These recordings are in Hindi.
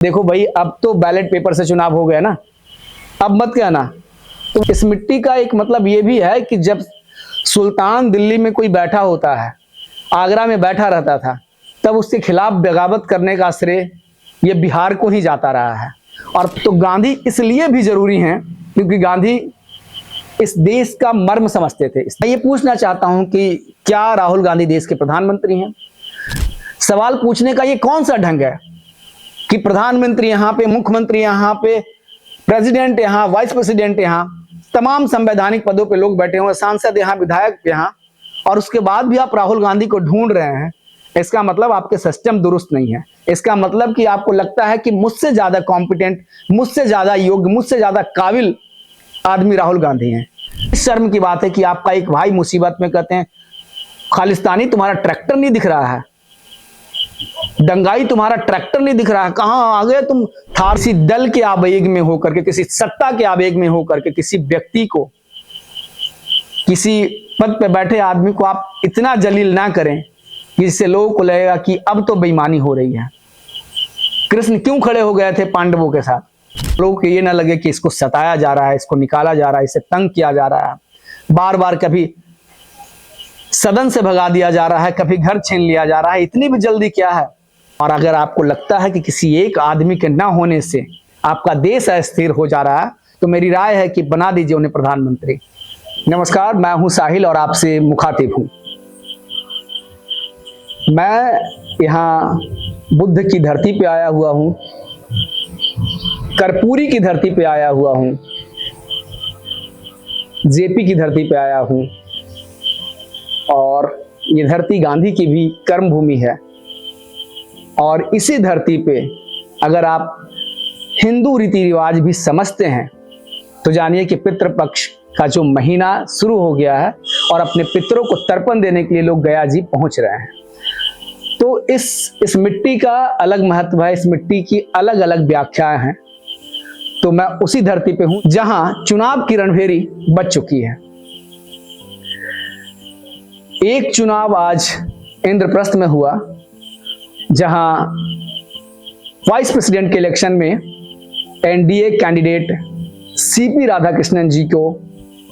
देखो भाई, अब तो बैलेट पेपर से चुनाव हो गया ना, अब मत कहना। तो इस मिट्टी का एक मतलब ये भी है कि जब सुल्तान दिल्ली में कोई बैठा होता है, आगरा में बैठा रहता था, तब उसके खिलाफ बगावत करने का श्रेय ये बिहार को ही जाता रहा है। और तो गांधी इसलिए भी जरूरी हैं क्योंकि गांधी इस देश का मर्म समझते थे। मैं ये पूछना चाहता हूं कि क्या राहुल गांधी देश के प्रधानमंत्री हैं? सवाल पूछने का ये कौन सा ढंग है कि प्रधानमंत्री यहाँ पे, मुख्यमंत्री यहाँ पे, प्रेसिडेंट यहाँ, वाइस प्रेसिडेंट यहाँ, तमाम संवैधानिक पदों पे लोग बैठे हुए, सांसद यहाँ, विधायक यहाँ, और उसके बाद भी आप राहुल गांधी को ढूंढ रहे हैं। इसका मतलब आपके सिस्टम दुरुस्त नहीं है। इसका मतलब कि आपको लगता है कि मुझसे ज्यादा कॉम्पिटेंट, मुझसे ज्यादा योग्य, मुझसे ज्यादा काबिल आदमी राहुल गांधी हैं। इस शर्म की बात है कि आपका एक भाई मुसीबत में, कहते हैं खालिस्तानी तुम्हारा ट्रैक्टर नहीं दिख रहा है, दंगाई तुम्हारा ट्रैक्टर नहीं दिख रहा है, कहां आ गए तुम? किसी दल के आवेग में होकर के, किसी सत्ता के आवेग में होकर के, किसी व्यक्ति को, किसी पद पे बैठे आदमी को आप इतना जलील ना करें कि जिससे लोगों को लगेगा कि अब तो बेईमानी हो रही है। कृष्ण क्यों खड़े हो गए थे पांडवों के साथ? लोगों को ये ना लगे कि इसको सताया जा रहा है, इसको निकाला जा रहा है, इसे तंग किया जा रहा है, बार बार कभी सदन से भगा दिया जा रहा है, कभी घर छीन लिया जा रहा है। इतनी भी जल्दी क्या है? और अगर आपको लगता है कि किसी एक आदमी के ना होने से आपका देश अस्थिर हो जा रहा है, तो मेरी राय है कि बना दीजिए उन्हें प्रधानमंत्री। नमस्कार, मैं हूं साहिल और आपसे मुखातिब हूं। मैं यहाँ बुद्ध की धरती पे आया हुआ हूं, कर्पूरी की धरती पे आया हुआ हूं, जेपी की धरती पे आया हूं, और ये धरती गांधी की भी कर्म भूमि है। और इसी धरती पे अगर आप हिंदू रीति रिवाज भी समझते हैं तो जानिए कि पितृपक्ष का जो महीना शुरू हो गया है और अपने पितरों को तर्पण देने के लिए लोग गया जी पहुंच रहे हैं। तो इस मिट्टी का अलग महत्व है, इस मिट्टी की अलग अलग व्याख्याएं हैं। तो मैं उसी धरती पे हूं जहां चुनाव की रणभेरी बज चुकी है। एक चुनाव आज इंद्रप्रस्थ में हुआ जहां वाइस प्रेसिडेंट के इलेक्शन में एनडीए कैंडिडेट सीपी राधाकृष्णन जी को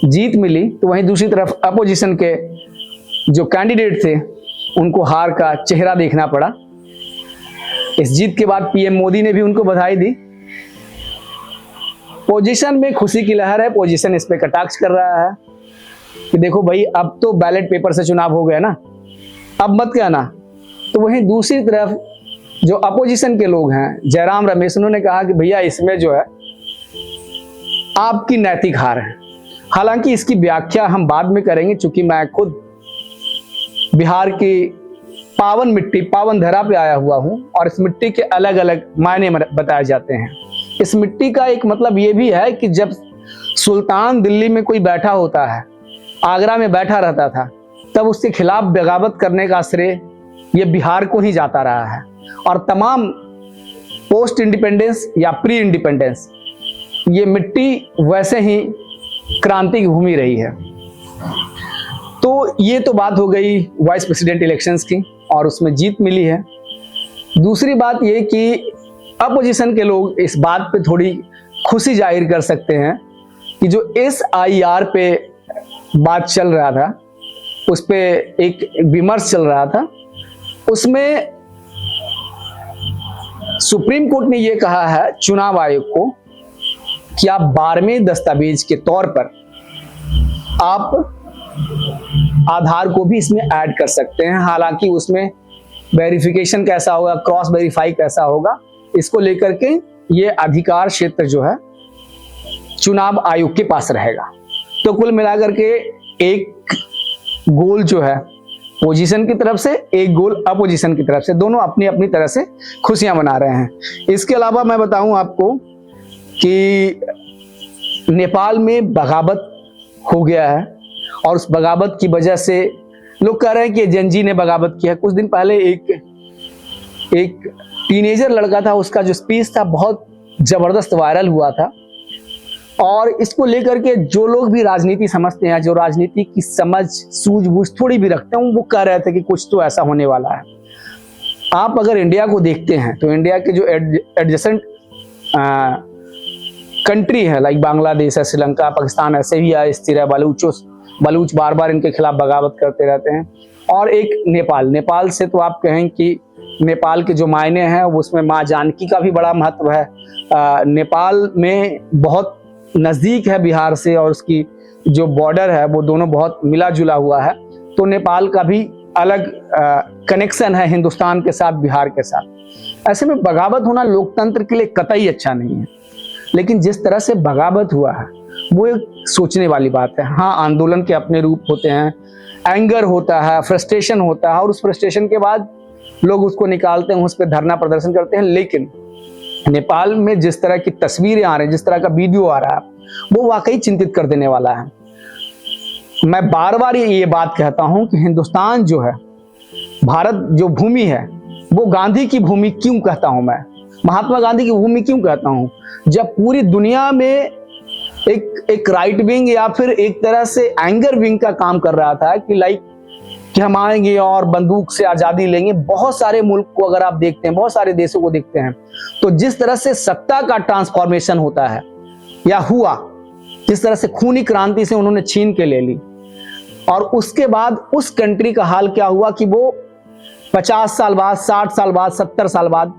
जीत मिली, तो वहीं दूसरी तरफ अपोजिशन के जो कैंडिडेट थे उनको हार का चेहरा देखना पड़ा। इस जीत के बाद पीएम मोदी ने भी उनको बधाई दी। पोजीशन में खुशी की लहर है, पोजीशन इस पे कटाक्ष कर रहा है कि देखो भाई, अब तो बैलेट पेपर से चुनाव हो गया ना, अब मत कहना। तो वहीं दूसरी तरफ जो अपोजिशन के लोग हैं, जयराम रमेश, उन्होंने कहा कि भैया इसमें जो है आपकी नैतिक हार है। हालांकि इसकी व्याख्या हम बाद में करेंगे, चूंकि मैं खुद बिहार की पावन मिट्टी, पावन धरा पे आया हुआ हूं और इस मिट्टी के अलग अलग मायने बताए जाते हैं। इस मिट्टी का एक मतलब ये भी है कि जब सुल्तान दिल्ली में कोई बैठा होता है, आगरा में बैठा रहता था, तब उसके खिलाफ बगावत करने का श्रेय ये बिहार को ही जाता रहा है। और तमाम पोस्ट इंडिपेंडेंस या प्री इंडिपेंडेंस ये मिट्टी वैसे ही क्रांति की भूमि रही है। तो ये तो बात हो गई वाइस प्रेसिडेंट इलेक्शंस की और उसमें जीत मिली है। दूसरी बात ये कि अपोजिशन के लोग इस बात पे थोड़ी खुशी जाहिर कर सकते हैं कि जो SIR पे बात चल रहा था, उस पे एक विमर्श चल रहा था, उसमें सुप्रीम कोर्ट ने यह कहा है चुनाव आयोग को कि आप 12वें दस्तावेज के तौर पर आप आधार को भी इसमें ऐड कर सकते हैं। हालांकि उसमें वेरिफिकेशन कैसा होगा, क्रॉस वेरीफाई कैसा होगा, इसको लेकर के ये अधिकार क्षेत्र जो है चुनाव आयोग के पास रहेगा। तो कुल मिलाकर के एक गोल जो है पोजीशन की तरफ से, एक गोल अपोजिशन की तरफ से, दोनों अपनी अपनी तरह से खुशियां मना रहे हैं। इसके अलावा मैं बताऊं आपको कि नेपाल में बगावत हो गया है और उस बगावत की वजह से लोग कह रहे हैं कि एजेंजी ने बगावत किया है। कुछ दिन पहले एक टीनेजर लड़का था, उसका जो स्पीच था बहुत जबरदस्त वायरल हुआ था। और इसको लेकर के जो लोग भी राजनीति समझते हैं, जो राजनीति की समझ सूझबूझ थोड़ी भी रखते हैं, वो कह रहे थे कि कुछ तो ऐसा होने वाला है। आप अगर इंडिया को देखते हैं तो इंडिया के जो एडजेसेंट कंट्री है, लाइक बांग्लादेश है, श्रीलंका, पाकिस्तान, ऐसे भी स्थिर है। बलूच बार बार इनके खिलाफ बगावत करते रहते हैं। और एक नेपाल से तो आप कहें कि नेपाल के जो मायने हैं उसमें माँ जानकी का भी बड़ा महत्व है। नेपाल में बहुत नज़दीक है बिहार से, और उसकी जो बॉर्डर है वो दोनों बहुत मिला जुला हुआ है। तो नेपाल का भी अलग कनेक्शन है हिंदुस्तान के साथ, बिहार के साथ। ऐसे में बगावत होना लोकतंत्र के लिए कतई अच्छा नहीं है। लेकिन जिस तरह से बगावत हुआ है वो एक सोचने वाली बात है। हाँ, आंदोलन के अपने रूप होते हैं, एंगर होता है, फ्रस्ट्रेशन होता है, और उस फ्रस्ट्रेशन के बाद लोग उसको निकालते हैं, उस पर धरना प्रदर्शन करते हैं। लेकिन नेपाल में जिस तरह की तस्वीरें आ रही हैं, जिस तरह का वीडियो आ रहा है, वो वाकई चिंतित कर देने वाला है। मैं बार बार ये बात कहता हूं कि हिंदुस्तान जो है, भारत जो भूमि है, वो गांधी की भूमि क्यों कहता हूं मैं, महात्मा गांधी की भूमि क्यों कहता हूं? जब पूरी दुनिया में एक राइट विंग या फिर एक तरह से एंगर विंग का काम कर रहा था कि हम आएंगे और बंदूक से आजादी लेंगे। बहुत सारे मुल्क को अगर आप देखते हैं, बहुत सारे देशों को देखते हैं, तो जिस तरह से सत्ता का ट्रांसफॉर्मेशन होता है या हुआ, जिस तरह से खूनी क्रांति से उन्होंने छीन के ले ली, और उसके बाद उस कंट्री का हाल क्या हुआ कि वो 50 साल बाद, 60 साल बाद, 70 साल बाद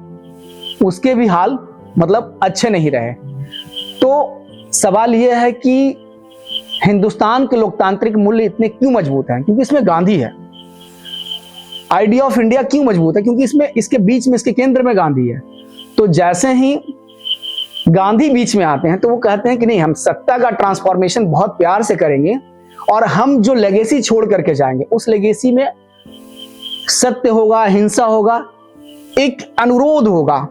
उसके भी हाल मतलब अच्छे नहीं रहे। तो सवाल यह है कि हिंदुस्तान के लोकतांत्रिक मूल्य इतने क्यों मजबूत हैं? क्योंकि इसमें गांधी है। आइडिया ऑफ इंडिया क्यों मजबूत है? क्योंकि इसमें, इसके बीच में, इसके केंद्र में गांधी है। तो जैसे ही गांधी बीच में आते हैं तो वो कहते हैं कि नहीं, हम सत्ता का ट्रांसफॉर्मेशन बहुत प्यार से करेंगे, और हम जो लेगेसी छोड़ करके जाएंगे उस लेगेसी में सत्य होगा, हिंसा होगा, एक अनुरोध होगा,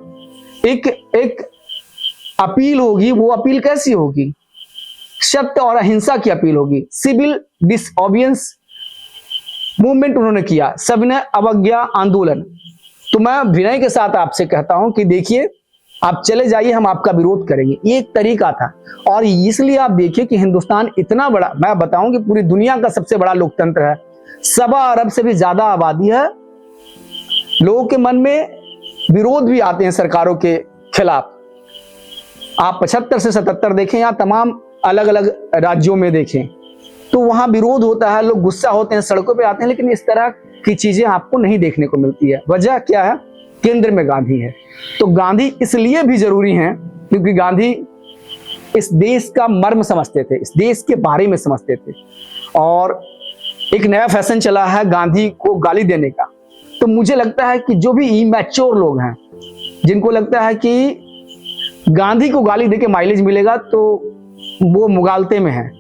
एक अपील होगी। वो अपील कैसी होगी? सत्य और अहिंसा की अपील होगी। सिविल डिसओबियंस मूवमेंट उन्होंने किया, सविनय अवज्ञा आंदोलन। तो मैं विनय के साथ आपसे कहता हूं कि देखिए, आप चले जाइए, हम आपका विरोध करेंगे। ये एक तरीका था। और इसलिए आप देखिए कि हिंदुस्तान इतना बड़ा, मैं बताऊं कि पूरी दुनिया का सबसे बड़ा लोकतंत्र है, 1.25 अरब से भी ज्यादा आबादी है। लोगों के मन में विरोध भी आते हैं सरकारों के खिलाफ। आप 75 से 77 देखें या तमाम अलग अलग राज्यों में देखें तो वहां विरोध होता है, लोग गुस्सा होते हैं, सड़कों पे आते हैं। लेकिन इस तरह की चीजें आपको नहीं देखने को मिलती है। वजह क्या है? केंद्र में गांधी है। तो गांधी इसलिए भी जरूरी हैं क्योंकि गांधी इस देश का मर्म समझते थे, इस देश के बारे में समझते थे। और एक नया फैशन चला है गांधी को गाली देने का। तो मुझे लगता है कि जो भी इमैच्योर लोग हैं, जिनको लगता है कि गांधी को गाली देके माइलेज मिलेगा, तो वो मुगालते में है।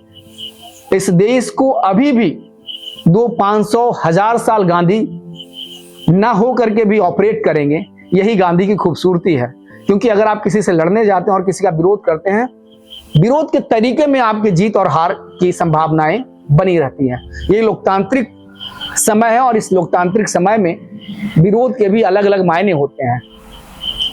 इस देश को अभी भी 200, 500, 1000 साल गांधी ना हो करके भी ऑपरेट करेंगे। यही गांधी की खूबसूरती है। क्योंकि अगर आप किसी से लड़ने जाते हैं और किसी का विरोध करते हैं, विरोध के तरीके में आपकी जीत और हार की संभावनाएं बनी रहती हैं। ये लोकतांत्रिक समय है, और इस लोकतांत्रिक समय में विरोध के भी अलग अलग मायने होते हैं।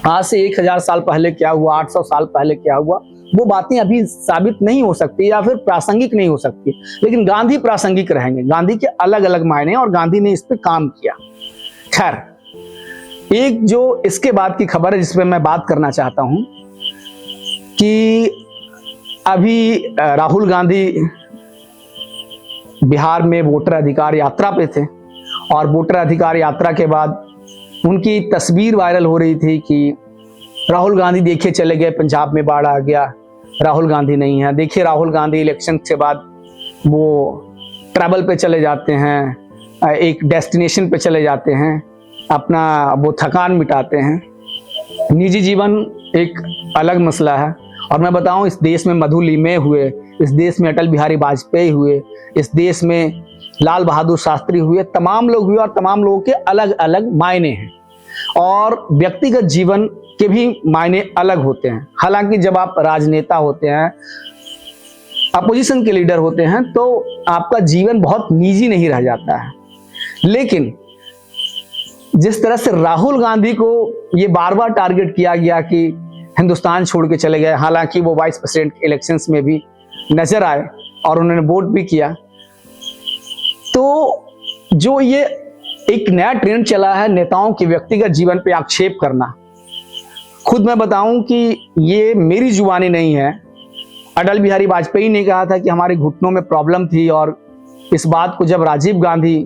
आज से 1000 साल पहले क्या हुआ, 800 साल पहले क्या हुआ, वो बातें अभी साबित नहीं हो सकती या फिर प्रासंगिक नहीं हो सकती। लेकिन गांधी प्रासंगिक रहेंगे। गांधी के अलग अलग मायने, और गांधी ने इस पे काम किया। खैर, एक जो इसके बाद की खबर है जिस पे मैं बात करना चाहता हूं कि अभी राहुल गांधी बिहार में वोटर अधिकार यात्रा पे थे, और वोटर अधिकार यात्रा के बाद उनकी तस्वीर वायरल हो रही थी कि राहुल गांधी देखिए चले गए, पंजाब में बाढ़ आ गया, राहुल गांधी नहीं है। देखिए राहुल गांधी इलेक्शन के बाद वो ट्रैवल पे चले जाते हैं, एक डेस्टिनेशन पे चले जाते हैं, अपना वो थकान मिटाते हैं। निजी जीवन एक अलग मसला है। और मैं बताऊं, इस देश में मधु लीमे हुए, इस देश में अटल बिहारी वाजपेयी हुए, इस देश में लाल बहादुर शास्त्री हुए, तमाम लोग हुए, और तमाम लोगों के अलग अलग मायने हैं, और व्यक्तिगत जीवन के भी मायने अलग होते हैं। हालांकि जब आप राजनेता होते हैं, अपोजिशन के लीडर होते हैं, तो आपका जीवन बहुत निजी नहीं रह जाता है। लेकिन जिस तरह से राहुल गांधी को ये बार बार टारगेट किया गया कि हिंदुस्तान छोड़ के चले गए, हालांकि वो वाइस प्रेसिडेंट इलेक्शंस में भी नजर आए और उन्होंने वोट भी किया, तो जो ये एक नया ट्रेंड चला है नेताओं के व्यक्तिगत जीवन पे आक्षेप करना। खुद मैं बताऊं कि ये मेरी जुबानी नहीं है। अटल बिहारी वाजपेयी ने कहा था कि हमारे घुटनों में प्रॉब्लम थी, और इस बात को जब राजीव गांधी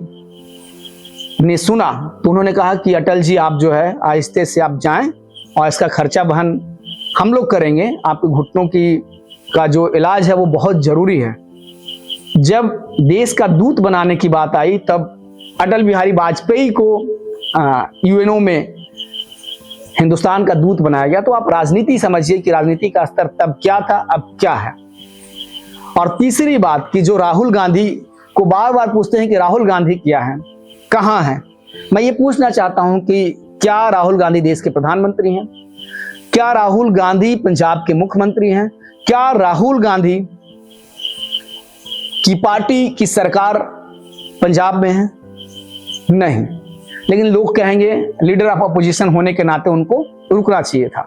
ने सुना तो उन्होंने कहा कि अटल जी आप जो है आहिस्ते से आप जाएं और इसका खर्चा वहन हम लोग करेंगे, आपके घुटनों की का जो इलाज है वो बहुत जरूरी है। जब देश का दूत बनाने की बात आई तब अटल बिहारी वाजपेयी को यूएनओ में हिंदुस्तान का दूत बनाया गया। तो आप राजनीति समझिए कि राजनीति का स्तर तब क्या था, अब क्या है। और तीसरी बात कि जो राहुल गांधी को बार बार पूछते हैं कि राहुल गांधी क्या है, कहां है, मैं ये पूछना चाहता हूं कि क्या राहुल गांधी देश के प्रधानमंत्री हैं? क्या राहुल गांधी पंजाब के मुख्यमंत्री हैं? क्या राहुल गांधी की पार्टी की सरकार पंजाब में है? नहीं। लेकिन लोग कहेंगे लीडर ऑफ अपोजिशन होने के नाते उनको रुकना चाहिए था।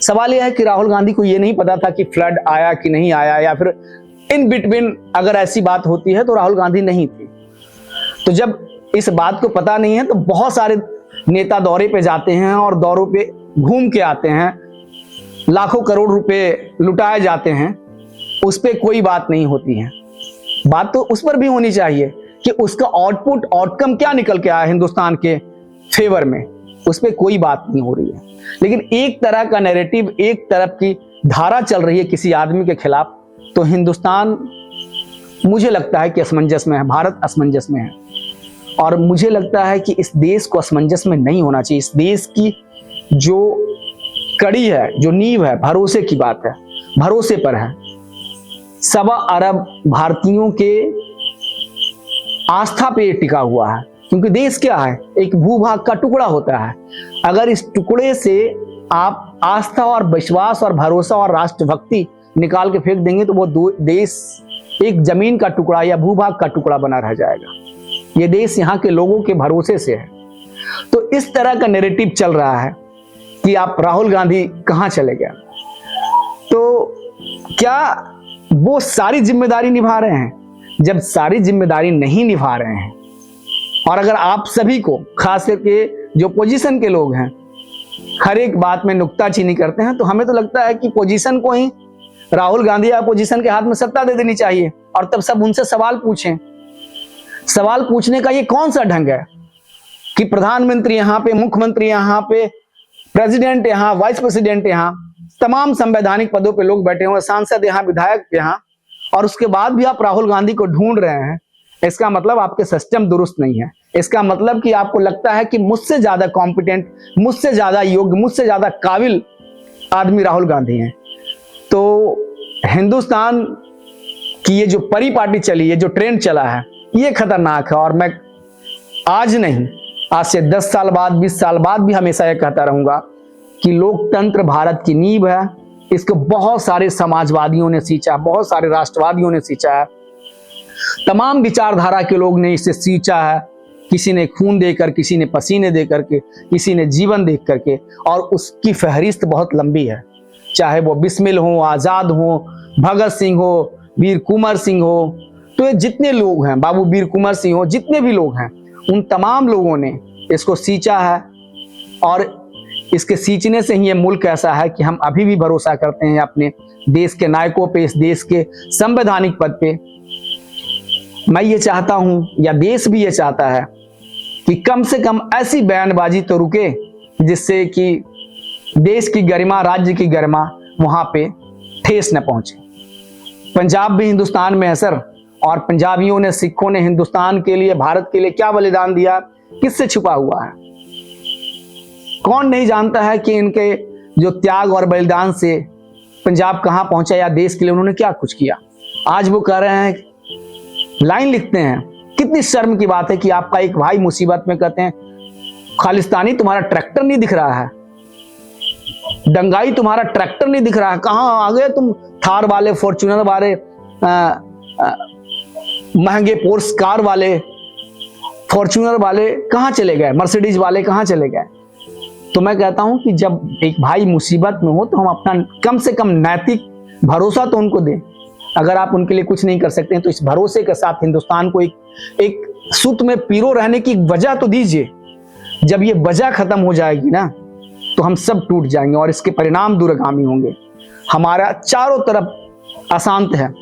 सवाल यह है कि राहुल गांधी को यह नहीं पता था कि फ्लड आया कि नहीं आया, या फिर इन बिटवीन अगर ऐसी बात होती है तो राहुल गांधी नहीं थी। तो जब इस बात को पता नहीं है तो बहुत सारे नेता दौरे पे जाते हैं और दौरों पे घूम के आते हैं, लाखों करोड़ रुपए लुटाए जाते हैं, उस पर कोई बात नहीं होती है। बात तो उस पर भी होनी चाहिए कि उसका आउटपुट आउटकम क्या निकल के आया हिंदुस्तान के फेवर में, उस पर कोई बात नहीं हो रही है। लेकिन एक तरह का नैरेटिव, एक तरफ की धारा चल रही है किसी आदमी के खिलाफ, तो हिंदुस्तान मुझे लगता है कि असमंजस में है, भारत असमंजस में है। और मुझे लगता है कि इस देश को असमंजस में नहीं होना चाहिए। इस देश की जो कड़ी है, जो नींव है, भरोसे की बात है, भरोसे पर है। 1.25 अरब भारतीयों के आस्था पे टिका हुआ है, क्योंकि देश क्या है, एक भूभाग का टुकड़ा होता है। अगर इस टुकड़े से आप आस्था और विश्वास और भरोसा और राष्ट्रभक्ति निकाल के फेंक देंगे तो वो देश एक जमीन का टुकड़ा या भूभाग का टुकड़ा बना रह जाएगा। ये देश यहाँ के लोगों के भरोसे से है। तो इस तरह का नैरेटिव चल रहा है कि आप राहुल गांधी कहाँ चले गए। तो क्या वो सारी जिम्मेदारी निभा रहे हैं? जब सारी जिम्मेदारी नहीं निभा रहे हैं, और अगर आप सभी को, खास करके जो पोजीशन के लोग हैं, हर एक बात में नुक्ताचीनी करते हैं, तो हमें तो लगता है कि पोजीशन को ही, राहुल गांधी या पोजीशन के हाथ में सत्ता दे देनी चाहिए और तब सब उनसे सवाल पूछें। सवाल पूछने का ये कौन सा ढंग है कि प्रधानमंत्री यहाँ पे, मुख्यमंत्री यहाँ पे, प्रेसिडेंट यहाँ, वाइस प्रेसिडेंट यहाँ, तमाम संवैधानिक पदों पे लोग बैठे हुए, सांसद यहाँ, विधायक यहाँ, और उसके बाद भी आप राहुल गांधी को ढूंढ रहे हैं। इसका मतलब आपके सिस्टम दुरुस्त नहीं है। इसका मतलब कि आपको लगता है कि मुझसे ज्यादा कॉम्पिटेंट, मुझसे ज्यादा योग्य, मुझसे ज्यादा काबिल आदमी राहुल गांधी हैं। तो हिंदुस्तान की ये जो परी पार्टी चली है, जो ट्रेंड चला है, ये खतरनाक है। और मैं आज नहीं, आज से 10 साल बाद, 20 साल बाद भी हमेशा ये कहता रहूंगा कि लोकतंत्र भारत की नींव है। इसको बहुत सारे समाजवादियों ने सींचा, बहुत सारे राष्ट्रवादियों ने सींचा है, तमाम विचारधारा के लोग ने इसे सींचा है। किसी ने खून देकर, किसी ने पसीने दे करके, किसी ने जीवन दे करके, और उसकी फहरिस्त बहुत लंबी है। चाहे वो बिस्मिल हो, आजाद हो, भगत सिंह हो, वीर कुंवर सिंह हो, तो ये जितने लोग हैं, बाबू वीर कुंवर सिंह हो, जितने भी लोग हैं, उन तमाम लोगों ने इसको सींचा है। और इसके सींचने से ही ये मुल्क ऐसा है कि हम अभी भी भरोसा करते हैं अपने देश के नायकों पे, इस देश के संवैधानिक पद पे। मैं ये चाहता हूं, या देश भी ये चाहता है कि कम से कम ऐसी बयानबाजी तो रुके जिससे कि देश की गरिमा, राज्य की गरिमा वहां पे ठेस न पहुंचे। पंजाब भी हिंदुस्तान में है सर, और पंजाबियों ने, सिखों ने हिंदुस्तान के लिए, भारत के लिए क्या बलिदान दिया, किससे छुपा हुआ है? कौन नहीं जानता है कि इनके जो त्याग और बलिदान से पंजाब कहां पहुंचा, या देश के लिए उन्होंने क्या कुछ किया। आज वो कह रहे हैं, लाइन लिखते हैं, कितनी शर्म की बात है कि आपका एक भाई मुसीबत में, कहते हैं खालिस्तानी तुम्हारा ट्रैक्टर नहीं दिख रहा है, दंगाई तुम्हारा ट्रैक्टर नहीं दिख रहा है, कहां आ गए तुम? थार वाले, फॉर्च्यूनर वाले, महंगे पोर्स कार वाले, फॉर्च्यूनर वाले कहां चले गए? मर्सिडीज वाले कहां चले गए? तो मैं कहता हूं कि जब एक भाई मुसीबत में हो तो हम अपना कम से कम नैतिक भरोसा तो उनको दें। अगर आप उनके लिए कुछ नहीं कर सकते हैं तो इस भरोसे के साथ हिंदुस्तान को एक सुत में पीरो रहने की वजह तो दीजिए। जब ये वजह खत्म हो जाएगी ना तो हम सब टूट जाएंगे और इसके परिणाम दूरगामी होंगे। हमारा चारों तरफ अशांत है।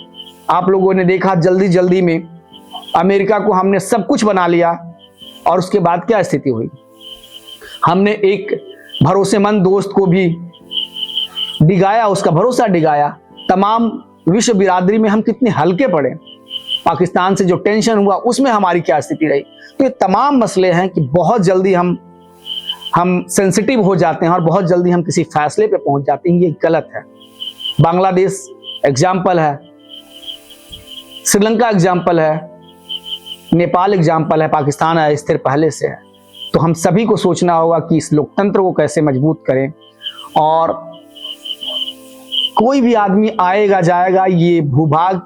आप लोगों ने देखा जल्दी जल्दी में अमेरिका को हमने सब कुछ बना लिया और उसके बाद क्या स्थिति हुई। हमने एक भरोसेमंद दोस्त को भी डिगाया, उसका भरोसा डिगाया। तमाम विश्व बिरादरी में हम कितने हल्के पड़े। पाकिस्तान से जो टेंशन हुआ उसमें हमारी क्या स्थिति रही। तो ये तमाम मसले हैं कि बहुत जल्दी हम सेंसिटिव हो जाते हैं और बहुत जल्दी हम किसी फैसले पे पहुंच जाते हैं। ये गलत है। बांग्लादेश एग्जाम्पल है, श्रीलंका एग्जाम्पल है, नेपाल एग्जाम्पल है, पाकिस्तान अस्थिर पहले से है। तो हम सभी को सोचना होगा कि इस लोकतंत्र को कैसे मजबूत करें। और कोई भी आदमी आएगा जाएगा, ये भूभाग,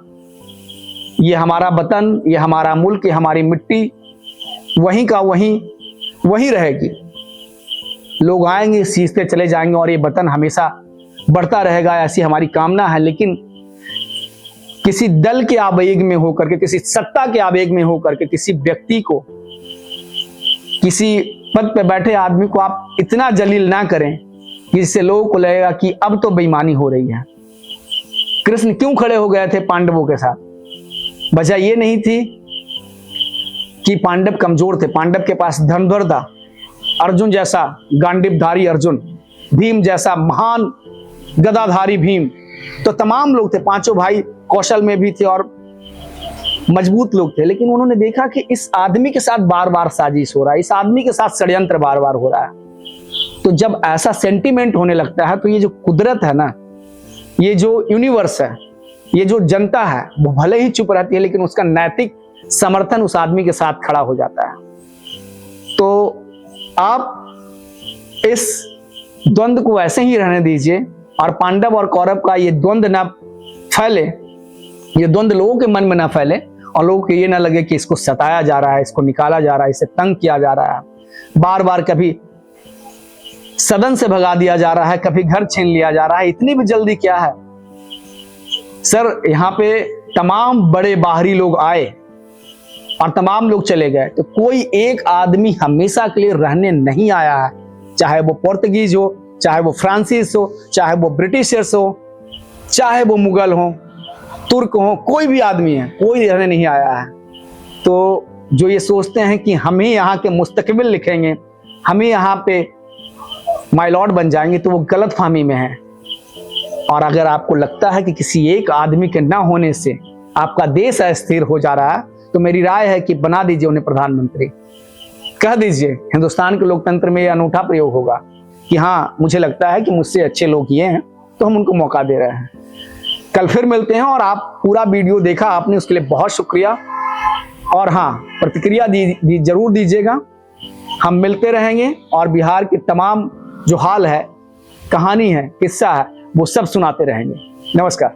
ये हमारा वतन, ये हमारा मुल्क, ये हमारी मिट्टी वहीं का वहीं रहेगी। लोग आएंगे, सींचते चले जाएंगे और ये वतन हमेशा बढ़ता रहेगा, ऐसी हमारी कामना है। लेकिन किसी दल के आवेग में होकर के, किसी सत्ता के आवेग में होकर के, किसी व्यक्ति को, किसी पद पे बैठे आदमी को आप इतना जलील ना करें जिससे लोगों को लगेगा कि अब तो बेईमानी हो रही है। कृष्ण क्यों खड़े हो गए थे पांडवों के साथ? वजह ये नहीं थी कि पांडव कमजोर थे। पांडव के पास धनुर्धर था, अर्जुन जैसा गांडीवधारी अर्जुन, भीम जैसा महान गदाधारी भीम। तो तमाम लोग थे, पांचों भाई कौशल में भी थे और मजबूत लोग थे। लेकिन उन्होंने देखा कि इस आदमी के साथ बार बार साजिश हो रहा है, इस आदमी के साथ षड्यंत्र बार बार हो रहा है। तो जब ऐसा सेंटिमेंट होने लगता है तो ये जो कुदरत है ना, ये जो यूनिवर्स है, ये जो जनता है, वो भले ही चुप रहती है लेकिन उसका नैतिक समर्थन उस आदमी के साथ खड़ा हो जाता है। तो आप इस द्वंद्व को ऐसे ही रहने दीजिए और पांडव और कौरव का ये द्वंद्व ना फैले, ये द्वंद्व लोगों के मन में ना फैले और लोगों को ये ना लगे कि इसको सताया जा रहा है, इसको निकाला जा रहा है, इसे तंग किया जा रहा है, बार बार कभी सदन से भगा दिया जा रहा है, कभी घर छीन लिया जा रहा है। इतनी भी जल्दी क्या है सर? यहाँ पे तमाम बड़े बाहरी लोग आए और तमाम लोग चले गए। तो कोई एक आदमी हमेशा के लिए रहने नहीं आया है, चाहे वो पोर्तुगीज हो, चाहे वो फ्रांसीस हो, चाहे वो ब्रिटिशर्स हो, चाहे वो मुगल हो, तुर्क हो, कोई भी आदमी है, कोई रहने नहीं आया है। तो जो ये सोचते हैं कि हम ही यहाँ के मुस्तकबिल लिखेंगे, हम ही यहाँ पे माय लॉर्ड बन जाएंगे, तो वो गलत फहमी में है। और अगर आपको लगता है कि किसी एक आदमी के ना होने से आपका देश अस्थिर हो जा रहा है, तो मेरी राय है कि बना दीजिए उन्हें प्रधानमंत्री। कह दीजिए हिंदुस्तान के लोकतंत्र में यह अनूठा प्रयोग होगा कि हाँ, मुझे लगता है कि मुझसे अच्छे लोग ये हैं तो हम उनको मौका दे रहे हैं। कल फिर मिलते हैं। और आप पूरा वीडियो देखा आपने, उसके लिए बहुत शुक्रिया। और हाँ, प्रतिक्रिया जरूर दीजिएगा। हम मिलते रहेंगे और बिहार के तमाम जो हाल है, कहानी है, किस्सा है, वो सब सुनाते रहेंगे। नमस्कार।